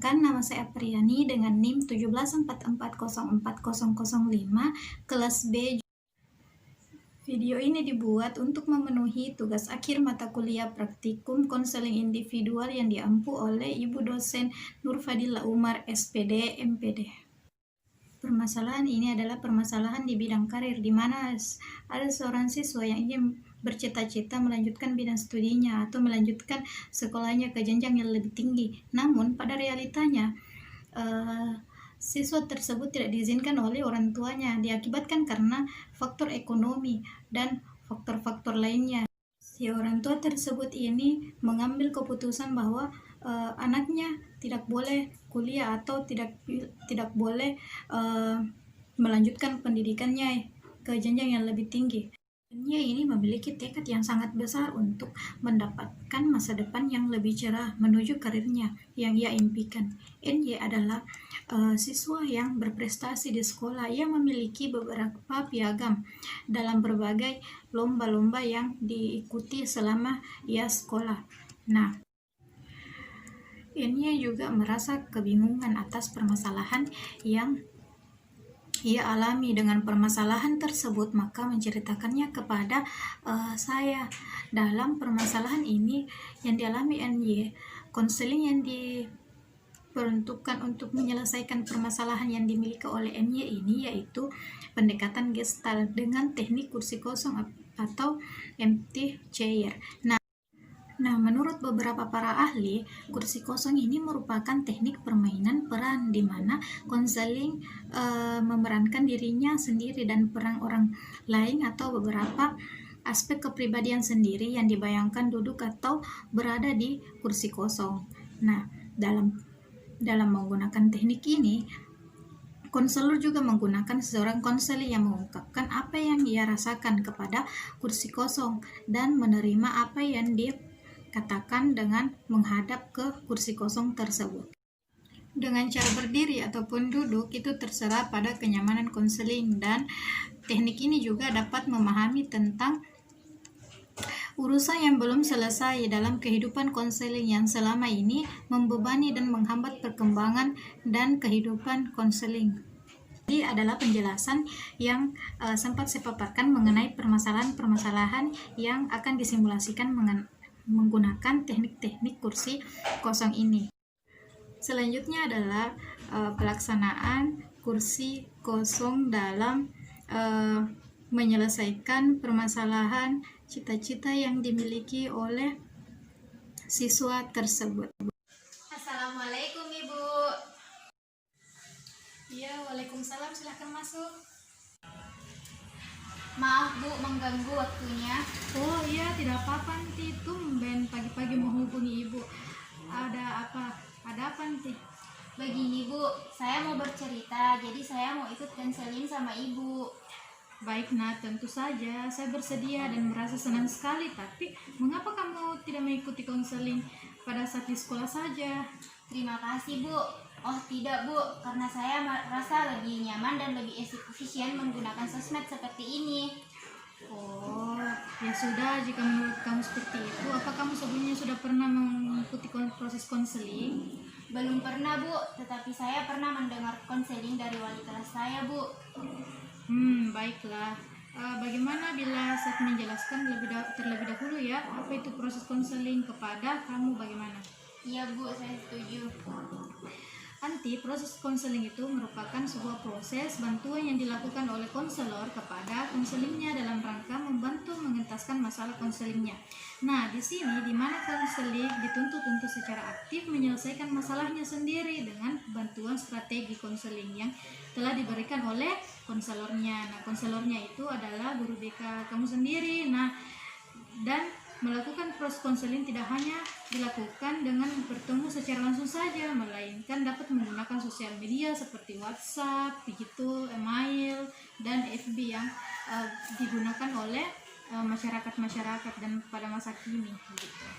Perkenalkan, nama saya Apriani dengan NIM 174404005 kelas B. Video ini dibuat untuk memenuhi tugas akhir mata kuliah praktikum konseling individual yang diampu oleh Ibu dosen Nurfadila Umar, SPD, MPD. Permasalahan ini adalah permasalahan di bidang karir, di mana ada seorang siswa yang ingin bercita-cita melanjutkan bidang studinya atau melanjutkan sekolahnya ke jenjang yang lebih tinggi. Namun pada realitanya siswa tersebut tidak diizinkan oleh orang tuanya, diakibatkan karena faktor ekonomi dan faktor-faktor lainnya. Si orang tua tersebut ini mengambil keputusan bahwa anaknya tidak boleh kuliah atau tidak boleh melanjutkan pendidikannya ke jenjang yang lebih tinggi. Dia ini memiliki tekad yang sangat besar untuk mendapatkan masa depan yang lebih cerah menuju karirnya yang ia impikan. NY adalah siswa yang berprestasi di sekolah, yang memiliki beberapa piagam dalam berbagai lomba-lomba yang diikuti selama ia sekolah. Nah, NY juga merasa kebingungan atas permasalahan yang ia alami. Dengan permasalahan tersebut, maka menceritakannya kepada saya. Dalam permasalahan ini yang dialami NY, konseling yang diperuntukkan untuk menyelesaikan permasalahan yang dimiliki oleh NY ini yaitu pendekatan gestalt dengan teknik kursi kosong atau empty chair. Nah, menurut beberapa para ahli, kursi kosong ini merupakan teknik permainan peran di mana konseling memerankan dirinya sendiri dan peran orang lain atau beberapa aspek kepribadian sendiri yang dibayangkan duduk atau berada di kursi kosong. Nah, dalam menggunakan teknik ini, konselor juga menggunakan seorang konseling yang mengungkapkan apa yang ia rasakan kepada kursi kosong dan menerima apa yang dia katakan dengan menghadap ke kursi kosong tersebut. Dengan cara berdiri ataupun duduk itu terserah pada kenyamanan konseling, dan teknik ini juga dapat memahami tentang urusan yang belum selesai dalam kehidupan konseling yang selama ini membebani dan menghambat perkembangan dan kehidupan konseling. Ini adalah penjelasan yang sempat saya paparkan mengenai permasalahan-permasalahan yang akan disimulasikan menggunakan teknik-teknik kursi kosong ini. Selanjutnya adalah pelaksanaan kursi kosong dalam menyelesaikan permasalahan cita-cita yang dimiliki oleh siswa tersebut. Assalamualaikum Ibu. Iya, waalaikumsalam, silahkan masuk. Maaf Bu, mengganggu waktunya. Oh iya, tidak apa-apa nanti, tumben pagi-pagi menghubungi Ibu. Ada apa nanti? Begini Bu, saya mau bercerita, jadi saya mau ikut konseling sama Ibu. Baik, nah tentu saja saya bersedia dan merasa senang sekali. Tapi mengapa kamu tidak mengikuti konseling pada saat di sekolah saja? Terima kasih Bu. Oh tidak Bu, karena saya merasa lebih nyaman dan lebih efisien menggunakan sosmed seperti ini. Oh, ya sudah, jika menurut kamu seperti itu, apa kamu sebelumnya sudah pernah mengikuti proses konseling? Belum pernah Bu, tetapi saya pernah mendengar konseling dari wali kelas saya Bu. Baiklah. Bagaimana bila saya menjelaskan terlebih dahulu ya, apa itu proses konseling kepada kamu, bagaimana? Iya Bu, saya setuju. Nanti proses konseling itu merupakan sebuah proses bantuan yang dilakukan oleh konselor kepada konselingnya dalam rangka membantu mengentaskan masalah konselingnya. Nah, di sini di mana konseling dituntut untuk secara aktif menyelesaikan masalahnya sendiri dengan bantuan strategi konseling yang telah diberikan oleh konselornya. Nah, konselornya itu adalah guru BK kamu sendiri. Nah, dan melakukan proses konseling tidak hanya dilakukan dengan bertemu secara langsung saja, melainkan dapat menggunakan sosial media seperti WhatsApp, begitu, email, dan FB yang digunakan oleh masyarakat dan pada masa kini. Begitu.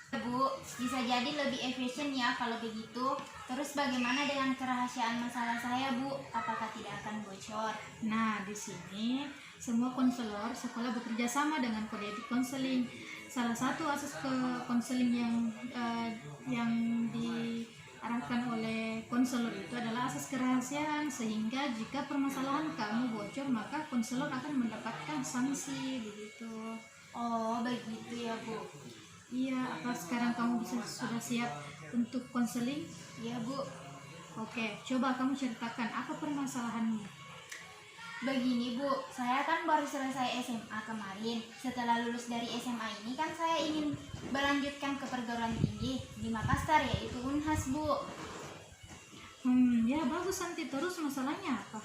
Bu, bisa jadi lebih efisien ya kalau begitu. Terus bagaimana dengan kerahasiaan masalah saya Bu? Apakah tidak akan bocor? Nah, di sini semua konselor sekolah bekerja sama dengan kode etik konseling. Salah satu asas ke konseling yang diarahkan konselor itu adalah asas kerahasiaan, sehingga jika permasalahan kamu bocor maka konselor akan mendapatkan sanksi begitu. Oh begitu ya Bu. Iya, apa sekarang kamu sudah siap untuk konseling? Iya Bu. Oke, coba kamu ceritakan apa permasalahanmu. Begini Bu, saya kan baru selesai SMA kemarin. Setelah lulus dari SMA ini kan saya ingin melanjutkan ke perguruan tinggi di Makassar, yaitu Unhas Bu. Ya bagus Santi, terus masalahnya apa?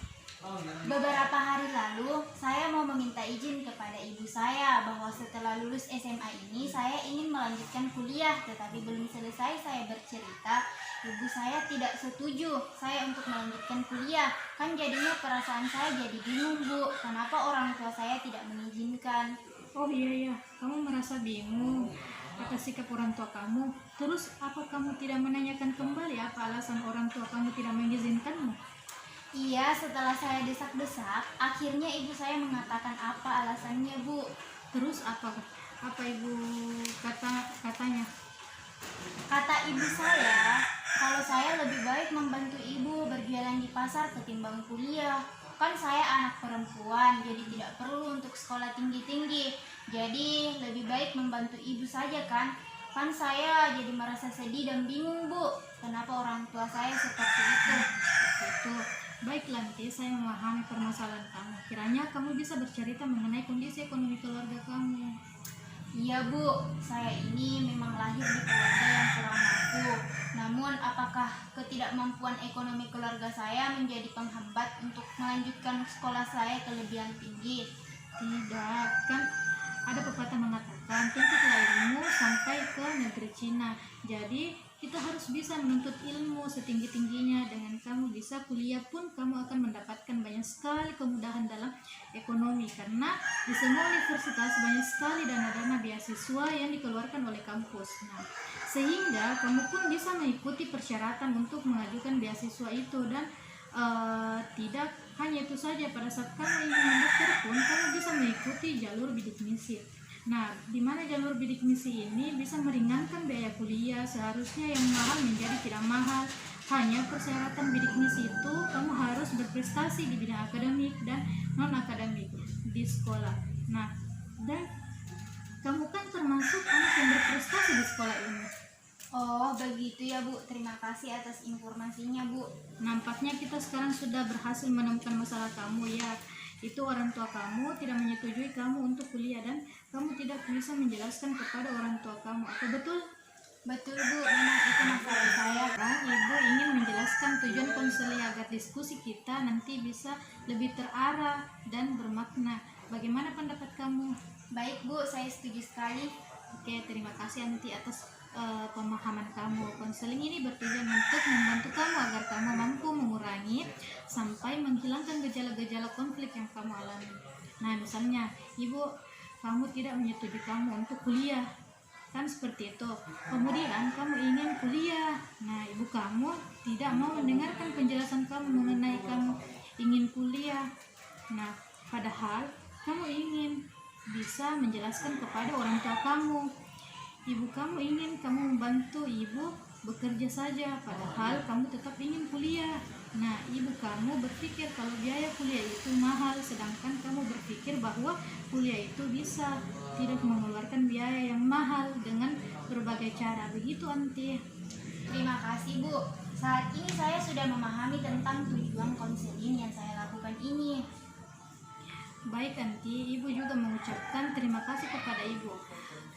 Beberapa hari lalu saya mau meminta izin kepada ibu saya bahwa setelah lulus SMA ini saya ingin melanjutkan kuliah, tetapi belum selesai saya bercerita, ibu saya tidak setuju saya untuk melanjutkan kuliah. Kan jadinya perasaan saya jadi bingung Bu, kenapa orang tua saya tidak mengizinkan. Oh iya, kamu merasa bingung atas sikap orang tua kamu. Terus apa kamu tidak menanyakan kembali apa alasan orang tua kamu tidak mengizinkanmu? Iya, setelah saya desak-desak, akhirnya ibu saya mengatakan apa alasannya Bu. Terus apa ibu katanya? Kata ibu saya, kalau saya lebih baik membantu ibu berjualan di pasar ketimbang kuliah. Kan saya anak perempuan, jadi tidak perlu untuk sekolah tinggi-tinggi. Jadi lebih baik membantu ibu saja kan. Kan saya jadi merasa sedih dan bingung Bu, kenapa orang tua saya seperti itu. Itu. Baiklah, nanti saya memahami permasalahan kamu. Kiranya kamu bisa bercerita mengenai kondisi ekonomi keluarga kamu. Iya Bu, saya ini memang lahir di keluarga yang kurang mampu. Namun apakah ketidakmampuan ekonomi keluarga saya menjadi penghambat untuk melanjutkan sekolah saya ke lebihan tinggi? Tidak, kan ada pepatah mengatakan tuntutlah ilmu sampai ke negeri Cina. Jadi kita harus bisa menuntut ilmu setinggi-tingginya. Dengan kamu bisa kuliah pun kamu akan mendapatkan banyak sekali kemudahan dalam ekonomi, karena di semua universitas banyak sekali dana-dana beasiswa yang dikeluarkan oleh kampus. Nah, sehingga kamu pun bisa mengikuti persyaratan untuk mengajukan beasiswa itu. Dan tidak hanya itu saja, pada saat kamu ingin mendaftar pun kamu bisa mengikuti jalur bidik misi. Nah, di mana jalur bidik misi ini bisa meringankan biaya kuliah, seharusnya yang mahal menjadi tidak mahal. Hanya persyaratan bidik misi itu kamu harus berprestasi di bidang akademik dan non akademik di sekolah. Nah, dan kamu kan termasuk anak yang berprestasi di sekolah ini. Oh begitu ya Bu, terima kasih atas informasinya Bu. Nampaknya kita sekarang sudah berhasil menemukan masalah kamu ya. Itu orang tua kamu tidak menyetujui kamu untuk kuliah dan kamu tidak bisa menjelaskan kepada orang tua kamu. Apa betul? Betul Bu, memang itu masalah saya. Ibu ingin menjelaskan tujuan konseling agar diskusi kita nanti bisa lebih terarah dan bermakna. Bagaimana pendapat kamu? Baik Bu, saya setuju sekali. Oke, terima kasih Anti atas pemahaman kamu. Konseling ini bertujuan untuk membantu kamu agar kamu mampu mengurangi sampai menghilangkan gejala-gejala konflik yang kamu alami. Nah, misalnya kamu tidak menyetujui kamu untuk kuliah, kan seperti itu. Kemudian kamu ingin kuliah. Nah, ibu kamu tidak mau mendengarkan penjelasan kamu mengenai kamu ingin kuliah. Nah, padahal kamu ingin bisa menjelaskan kepada orang tua kamu. Ibu kamu ingin kamu membantu ibu bekerja saja, padahal kamu tetap ingin kuliah. Nah, ibu kamu berpikir kalau biaya kuliah itu mahal, sedangkan kamu berpikir bahwa kuliah itu bisa tidak mengeluarkan biaya yang mahal dengan berbagai cara. Begitu Anti. Terima kasih Bu. Saat ini saya sudah memahami tentang tujuan konseling yang saya lakukan ini. Baik Anti, ibu juga mengucapkan terima kasih kepada ibu.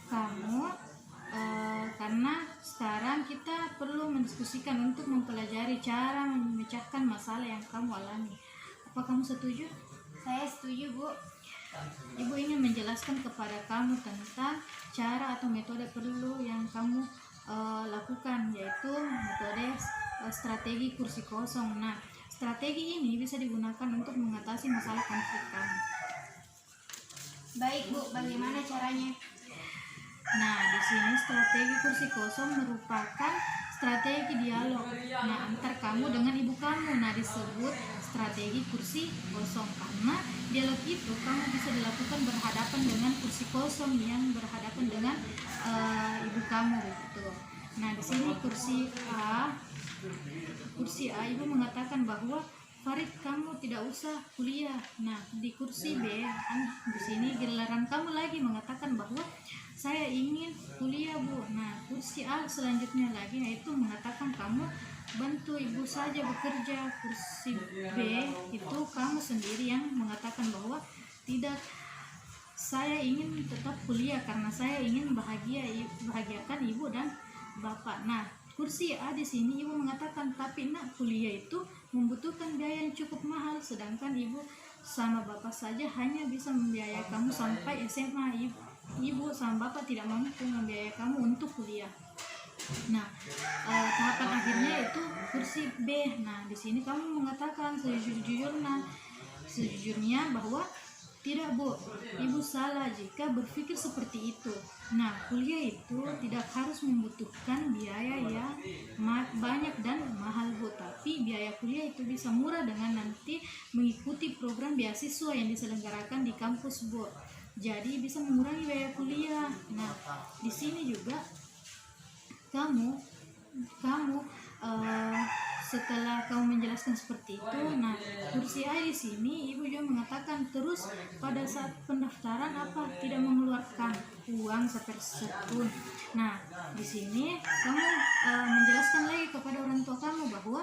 Kamu karena sekarang kita perlu mendiskusikan untuk mempelajari cara memecahkan masalah yang kamu alami. Apa kamu setuju? Saya setuju Bu. Ibu ingin menjelaskan kepada kamu tentang cara atau metode perlu yang kamu lakukan, yaitu metode strategi kursi kosong. Nah, strategi ini bisa digunakan untuk mengatasi masalah konflik kamu. Baik Bu, bagaimana caranya? Nah, di sini strategi kursi kosong merupakan strategi dialog. Nah, antar kamu dengan ibu kamu. Nah, disebut strategi kursi kosong karena dialog itu kamu bisa dilakukan berhadapan dengan kursi kosong yang berhadapan dengan ibu kamu begitu. Nah, di sini kursi kursi A ibu mengatakan bahwa Farid, kamu tidak usah kuliah. Nah, di kursi B, di sini giliran kamu lagi mengatakan bahwa saya ingin kuliah, Bu. Nah, kursi A selanjutnya lagi yaitu mengatakan kamu bantu ibu saja bekerja. Kursi B itu kamu sendiri yang mengatakan bahwa tidak, saya ingin tetap kuliah karena saya ingin bahagiakan ibu dan bapak. Nah, kursi A di sini ibu mengatakan, tapi nak, kuliah itu membutuhkan biaya yang cukup mahal, sedangkan ibu sama bapak saja hanya bisa membiayai kamu sampai SMA. Ibu sama bapak tidak mampu membiayai kamu untuk kuliah. Nah, tahapan akhirnya itu kursi B. Nah, di sini kamu mengatakan sejujurnya bahwa tidak, Bu, ibu salah jika berpikir seperti itu. Nah, kuliah itu tidak harus membutuhkan biaya yang banyak dan mahal, Bu, tapi biaya kuliah itu bisa murah dengan nanti mengikuti program beasiswa yang diselenggarakan di kampus, Bu. Jadi bisa mengurangi biaya kuliah. Nah, di sini juga kamu setelah kamu menjelaskan seperti itu, nah, kursi A di sini ibu juga mengatakan terus pada saat pendaftaran tidak mengeluarkan uang sepeserpun. Nah, di sini kamu menjelaskan lagi kepada orang tua kamu bahwa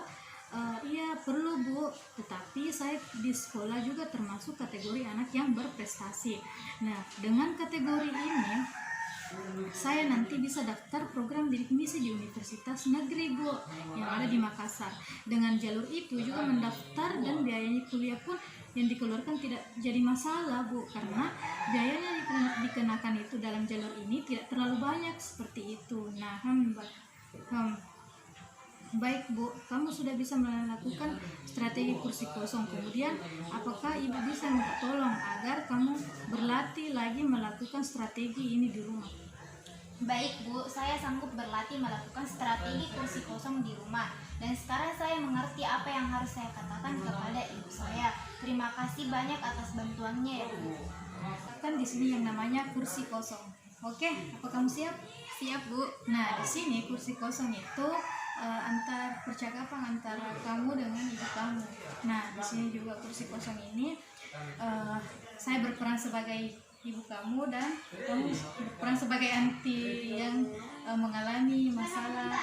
iya perlu, Bu, tetapi saya di sekolah juga termasuk kategori anak yang berprestasi. Nah, dengan kategori ini saya nanti bisa daftar program bidik misi di Universitas Negeri, Bu, yang ada di Makassar. Dengan jalur itu juga mendaftar dan biayanya kuliah pun yang dikeluarkan tidak jadi masalah, Bu, karena biayanya dikenakan itu dalam jalur ini tidak terlalu banyak seperti itu. Nah, baik, Bu, kamu sudah bisa melakukan strategi kursi kosong. Kemudian, apakah ibu bisa minta tolong agar kamu berlatih lagi melakukan strategi ini di rumah? Baik, Bu, saya sanggup berlatih melakukan strategi kursi kosong di rumah. Dan sekarang saya mengerti apa yang harus saya katakan kepada ibu saya. Terima kasih banyak atas bantuannya, ya, Bu. Kan di sini yang namanya kursi kosong. Oke, apa kamu siap? Siap, Bu. Nah, di sini kursi kosong itu percakapan antara kamu dengan ibu kamu. Nah, di sini juga kursi kosong ini saya berperan sebagai ibu kamu dan kamu berperan sebagai anti yang mengalami masalah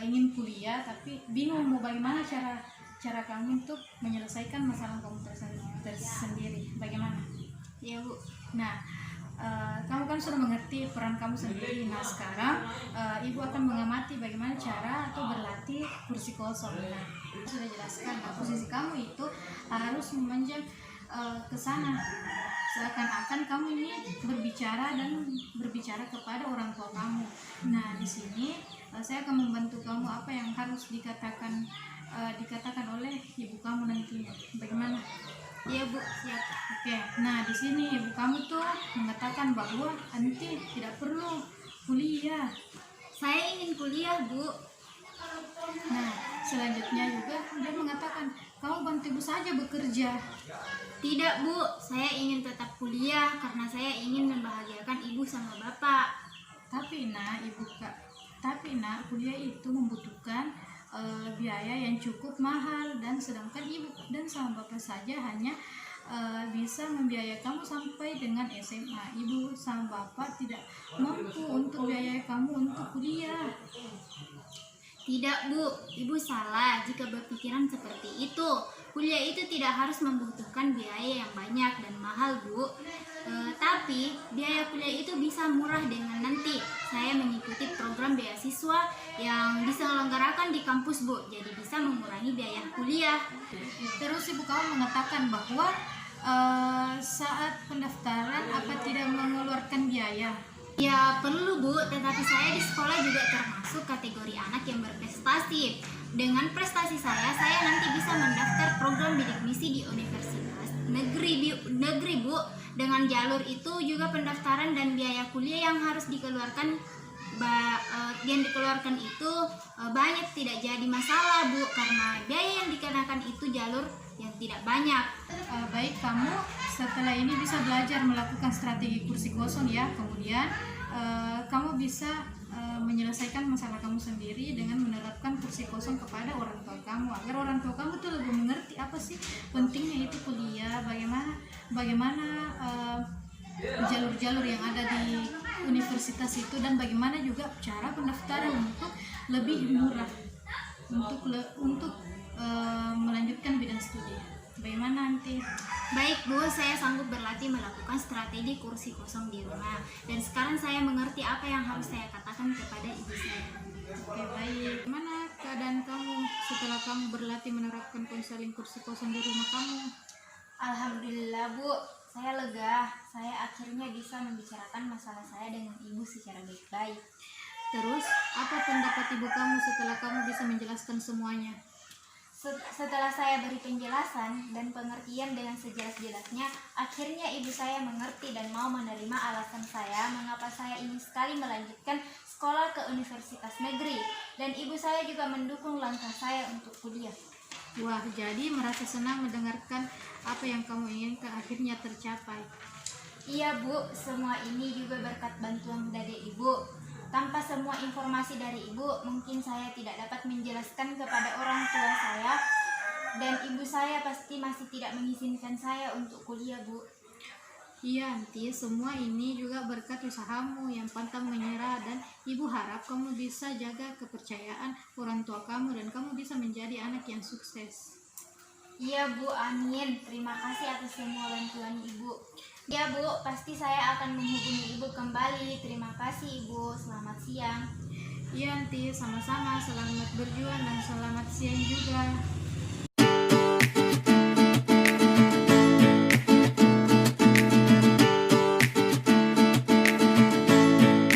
ingin kuliah tapi bingung mau bagaimana cara kamu untuk menyelesaikan masalah kamu tersendiri. Bagaimana? Ya, Bu. Nah, kamu kan sudah mengerti peran kamu sendiri. Nah, sekarang ibu akan mengamati bagaimana cara atau berlatih kursi kosong. Nah, sudah jelaskan. Nah, posisi kamu itu harus memanjang ke sana, seakan-akan kamu ini berbicara kepada orang tua kamu. Nah, di sini saya akan membantu kamu apa yang harus dikatakan oleh ibu kamu nantinya. Bagaimana? Iya, Bu, siap. Oke, nah di sini ibu kamu tuh mengatakan bahwa Anti tidak perlu kuliah. Saya ingin kuliah, Bu. Nah, selanjutnya juga dia mengatakan kamu bantu ibu saja bekerja. Tidak, Bu, saya ingin tetap kuliah karena saya ingin membahagiakan ibu sama bapak. Tapi nak, kuliah itu membutuhkan biaya yang cukup mahal, dan sedangkan ibu dan sama bapak saja hanya bisa membiayai kamu sampai dengan SMA. Ibu sama bapak tidak mampu untuk biayai kamu untuk kuliah. Tidak, Bu, ibu salah jika berpikiran seperti itu. Kuliah itu tidak harus membutuhkan biaya yang banyak dan mahal, Bu. Tapi biaya kuliah itu bisa murah dengan nanti saya mengikuti program beasiswa yang diselenggarakan di kampus, Bu. Jadi bisa mengurangi biaya kuliah. Terus ibu kamu mengatakan bahwa saat pendaftaran tidak mengeluarkan biaya. Ya perlu, Bu, tetapi saya di sekolah juga termasuk kategori anak yang berprestasi. Dengan prestasi saya nanti bisa mendaftar program bidik misi di Universitas Negeri, Bu. Dengan jalur itu juga pendaftaran dan biaya kuliah yang harus dikeluarkan itu banyak, tidak jadi masalah, Bu, karena biaya yang dikenakan itu jalur yang tidak banyak. Baik, kamu setelah ini bisa belajar melakukan strategi kursi kosong ya. Kemudian kamu bisa menyelesaikan masalah kamu sendiri dengan menerapkan kursi kosong kepada orang tua kamu, agar orang tua kamu tuh lebih mengerti apa sih pentingnya itu kuliah, bagaimana jalur-jalur yang ada di universitas itu, dan bagaimana juga cara pendaftaran untuk lebih murah untuk melanjutkan bidang studi. Bagaimana nanti? Baik Bu, saya sanggup berlatih melakukan strategi kursi kosong di rumah. Dan sekarang saya mengerti apa yang harus saya katakan kepada ibu saya. Oke, baik. Gimana keadaan kamu setelah kamu berlatih menerapkan konseling kursi kosong di rumah kamu? Alhamdulillah Bu, saya lega. Saya akhirnya bisa membicarakan masalah saya dengan ibu secara baik-baik. Terus, apa pendapat ibu kamu setelah kamu bisa menjelaskan semuanya? Setelah saya beri penjelasan dan pengertian dengan sejelas-jelasnya, akhirnya ibu saya mengerti dan mau menerima alasan saya mengapa saya ingin sekali melanjutkan sekolah ke universitas negeri. Dan ibu saya juga mendukung langkah saya untuk kuliah. Wah, jadi merasa senang mendengarkan apa yang kamu inginkan akhirnya tercapai. Iya Bu, semua ini juga berkat bantuan dari ibu. Tanpa semua informasi dari ibu, mungkin saya tidak dapat menjelaskan kepada orang tua saya, dan ibu saya pasti masih tidak mengizinkan saya untuk kuliah Bu. Iya, Anti, semua ini juga berkat usahamu yang pantang menyerah, dan ibu harap kamu bisa jaga kepercayaan orang tua kamu dan kamu bisa menjadi anak yang sukses. Iya Bu, amin. Terima kasih atas semua bantuan ibu. Ya Bu, pasti saya akan menghubungi ibu kembali. Terima kasih ibu. Selamat siang. Iya, Anti, sama-sama. Selamat berjuang dan selamat siang juga.